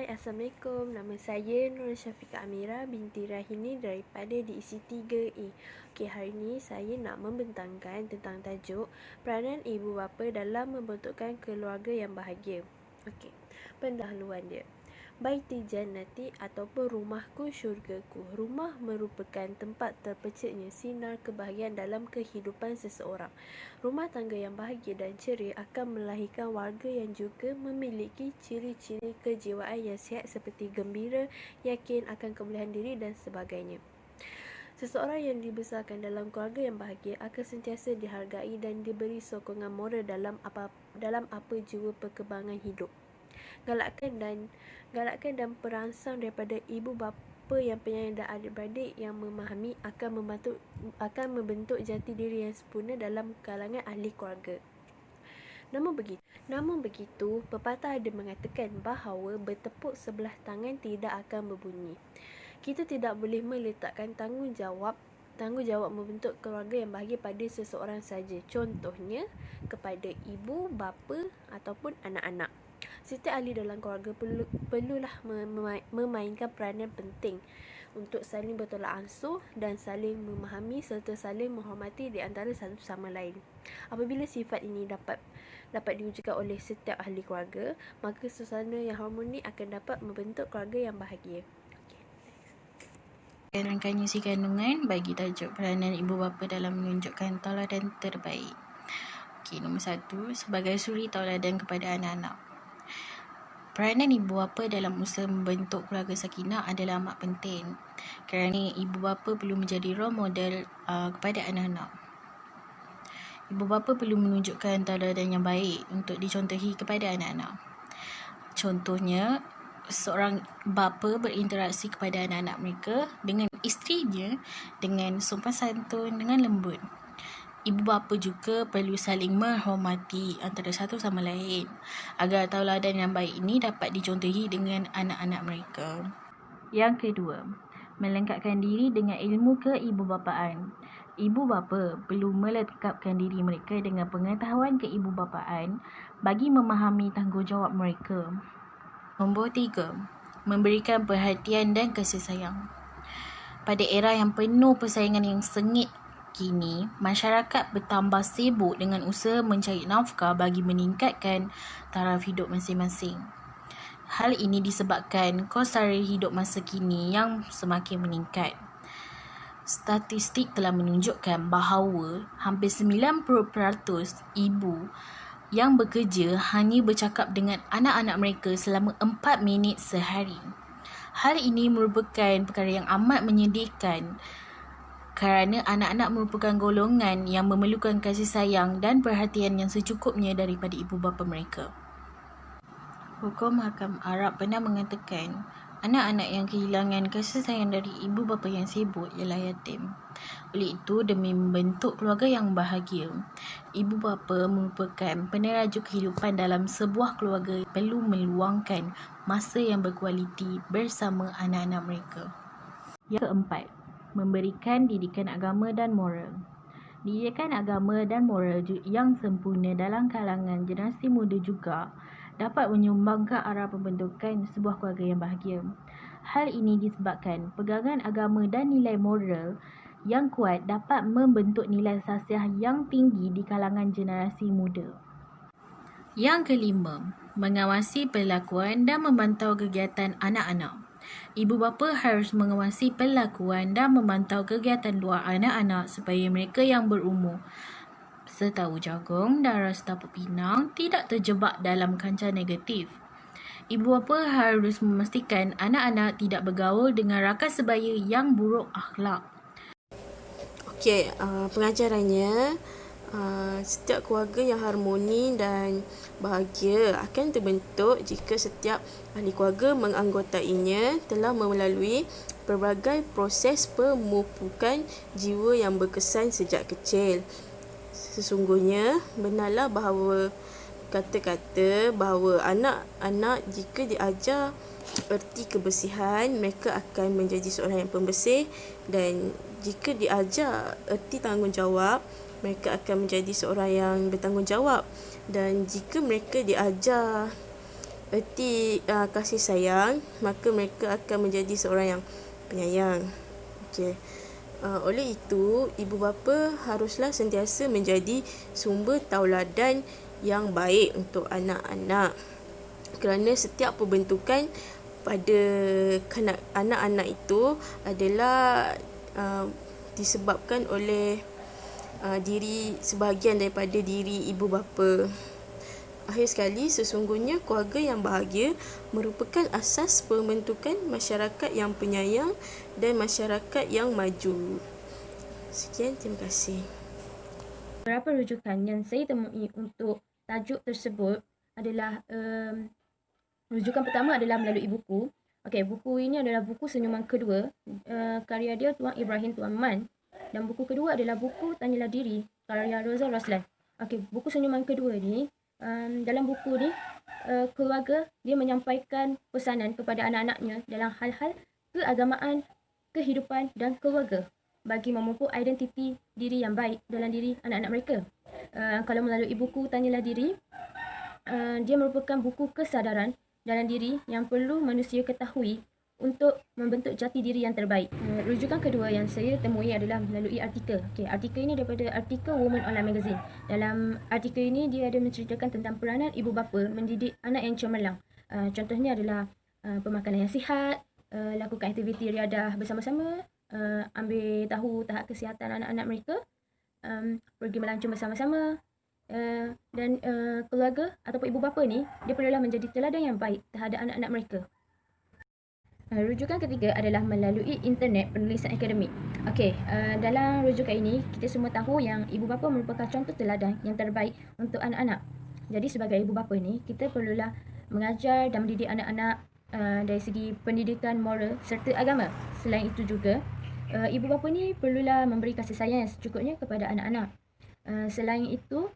Assalamualaikum. Nama saya Nur Syafiqah Amira binti Rahini daripada DIC 3A. Hari ini saya nak membentangkan tentang tajuk peranan ibu bapa dalam membentukkan keluarga yang bahagia. Pendahuluan dia. Baiti jannati ataupun rumahku syurgaku. Rumah merupakan tempat terpecahnya sinar kebahagiaan dalam kehidupan seseorang. Rumah tangga yang bahagia dan ceria akan melahirkan warga yang juga memiliki ciri-ciri kejiwaan yang sihat seperti gembira, yakin akan kebolehan diri dan sebagainya. Seseorang yang dibesarkan dalam keluarga yang bahagia akan sentiasa dihargai dan diberi sokongan moral dalam apa jua perkembangan hidup. Galakkan dan perangsang daripada ibu bapa yang penyayang dan adik-beradik yang memahami akan membentuk jati diri yang sempurna dalam kalangan ahli keluarga. Namun begitu, pepatah ada mengatakan bahawa bertepuk sebelah tangan tidak akan berbunyi. Kita tidak boleh meletakkan tanggungjawab membentuk keluarga yang bahagia pada seseorang saja. Contohnya kepada ibu, bapa ataupun anak-anak. Setiap ahli dalam keluarga perlulah memainkan peranan penting untuk saling bertolak ansur dan saling memahami serta saling menghormati di antara satu sama lain. Apabila sifat ini dapat diwujudkan oleh setiap ahli keluarga, maka suasana yang harmoni akan dapat membentuk keluarga yang bahagia. Rangkaian isi kandungan bagi tajuk peranan ibu bapa dalam menunjukkan tauladan terbaik. Nombor 1, sebagai suri tauladan kepada anak-anak. Peranan ibu bapa dalam usaha membentuk keluarga sakinah adalah amat penting kerana ibu bapa perlu menjadi role model kepada anak-anak. Ibu bapa perlu menunjukkan tauladan yang baik untuk dicontohi kepada anak-anak. Contohnya, seorang bapa berinteraksi kepada anak-anak mereka dengan isterinya dengan sopan santun, dengan lembut. Ibu bapa juga perlu saling menghormati antara satu sama lain agar tauladan yang baik ini dapat dicontohi dengan anak-anak mereka. Yang kedua, melengkapkan diri dengan ilmu keibubapaan. Ibu bapa perlu melengkapkan diri mereka dengan pengetahuan keibubapaan bagi memahami tanggungjawab mereka. Nombor 3, memberikan perhatian dan kasih sayang. Pada era yang penuh persaingan yang sengit kini, masyarakat bertambah sibuk dengan usaha mencari nafkah bagi meningkatkan taraf hidup masing-masing. Hal ini disebabkan kos sara hidup masa kini yang semakin meningkat. Statistik telah menunjukkan bahawa hampir 90% ibu yang bekerja hanya bercakap dengan anak-anak mereka selama 4 minit sehari. Hal ini merupakan perkara yang amat menyedihkan kerana anak-anak merupakan golongan yang memerlukan kasih sayang dan perhatian yang secukupnya daripada ibu bapa mereka. Hukum Hakam Arab pernah mengatakan, anak-anak yang kehilangan kasih sayang dari ibu bapa yang sibuk ialah yatim. Oleh itu, demi membentuk keluarga yang bahagia, ibu bapa merupakan peneraju kehidupan dalam sebuah keluarga perlu meluangkan masa yang berkualiti bersama anak-anak mereka. Yang keempat, memberikan didikan agama dan moral. Didikan agama dan moral yang sempurna dalam kalangan generasi muda juga dapat menyumbang ke arah pembentukan sebuah keluarga yang bahagia. Hal ini disebabkan pegangan agama dan nilai moral yang kuat dapat membentuk nilai sasiah yang tinggi di kalangan generasi muda. Yang kelima, mengawasi perlakuan dan memantau kegiatan anak-anak. Ibu bapa harus mengawasi perlakuan dan memantau kegiatan luar anak-anak supaya mereka yang berumur setahu jagung dan rasa tapak pinang tidak terjebak dalam kancah negatif. Ibu bapa harus memastikan anak-anak tidak bergaul dengan rakan sebaya yang buruk akhlak. Pengajarannya, setiap keluarga yang harmoni dan bahagia akan terbentuk jika setiap ahli keluarga menganggotainya telah melalui pelbagai proses pemupukan jiwa yang berkesan sejak kecil. Sesungguhnya, benarlah bahawa kata-kata bahawa anak-anak jika diajar erti kebersihan, mereka akan menjadi seorang yang pembersih, dan jika diajar erti tanggungjawab, mereka akan menjadi seorang yang bertanggungjawab. Dan jika mereka diajar erti kasih sayang, maka mereka akan menjadi seorang yang penyayang. Okey. Oleh itu, ibu bapa haruslah sentiasa menjadi sumber tauladan yang baik untuk anak-anak. Kerana setiap pembentukan pada anak-anak itu adalah disebabkan oleh diri sebahagian daripada diri ibu bapa. Akhir sekali, sesungguhnya keluarga yang bahagia merupakan asas pembentukan masyarakat yang penyayang dan masyarakat yang maju. Sekian, terima kasih. Beberapa rujukan yang saya temui untuk tajuk tersebut adalah rujukan pertama adalah melalui buku. Okey, buku ini adalah buku senyuman kedua, karya dia Tuan Ibrahim Tuan Man. Dan buku kedua adalah buku Tanyalah Diri, karya Rosa Roslan. Okey, buku senyuman kedua ni, dalam buku ni, keluarga dia menyampaikan pesanan kepada anak-anaknya dalam hal-hal keagamaan, kehidupan dan keluarga bagi memupuk identiti diri yang baik dalam diri anak-anak mereka. Kalau melalui buku Tanyalah Diri, dia merupakan buku kesadaran dalam diri yang perlu manusia ketahui untuk membentuk jati diri yang terbaik. Rujukan kedua yang saya temui adalah melalui artikel. Okay, artikel ini daripada artikel Women Online Magazine. Dalam artikel ini, dia ada menceritakan tentang peranan ibu bapa mendidik anak yang cemerlang. Contohnya adalah pemakanan yang sihat, lakukan aktiviti riadah bersama-sama, ambil tahu tahap kesihatan anak-anak mereka, pergi melancong bersama-sama, dan keluarga ataupun ibu bapa ni, dia perlulah menjadi teladan yang baik terhadap anak-anak mereka. Rujukan ketiga adalah melalui internet penulisan akademik. Okey, dalam rujukan ini, kita semua tahu yang ibu bapa merupakan contoh teladan yang terbaik untuk anak-anak. Jadi sebagai ibu bapa ni, kita perlulah mengajar dan mendidik anak-anak dari segi pendidikan moral serta agama. Selain itu juga, ibu bapa ni perlulah memberi kasih sayang yang secukupnya kepada anak-anak. Selain itu,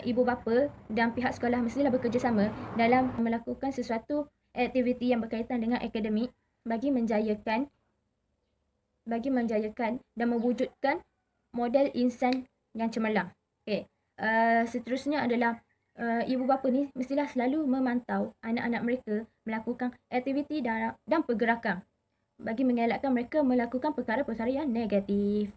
ibu bapa dan pihak sekolah mestilah bekerjasama dalam melakukan sesuatu aktiviti yang berkaitan dengan akademik bagi menjayakan dan mewujudkan model insan yang cemerlang. Okay. Seterusnya adalah ibu bapa ni mestilah selalu memantau anak-anak mereka melakukan aktiviti dan pergerakan bagi mengelakkan mereka melakukan perkara-perkara yang negatif.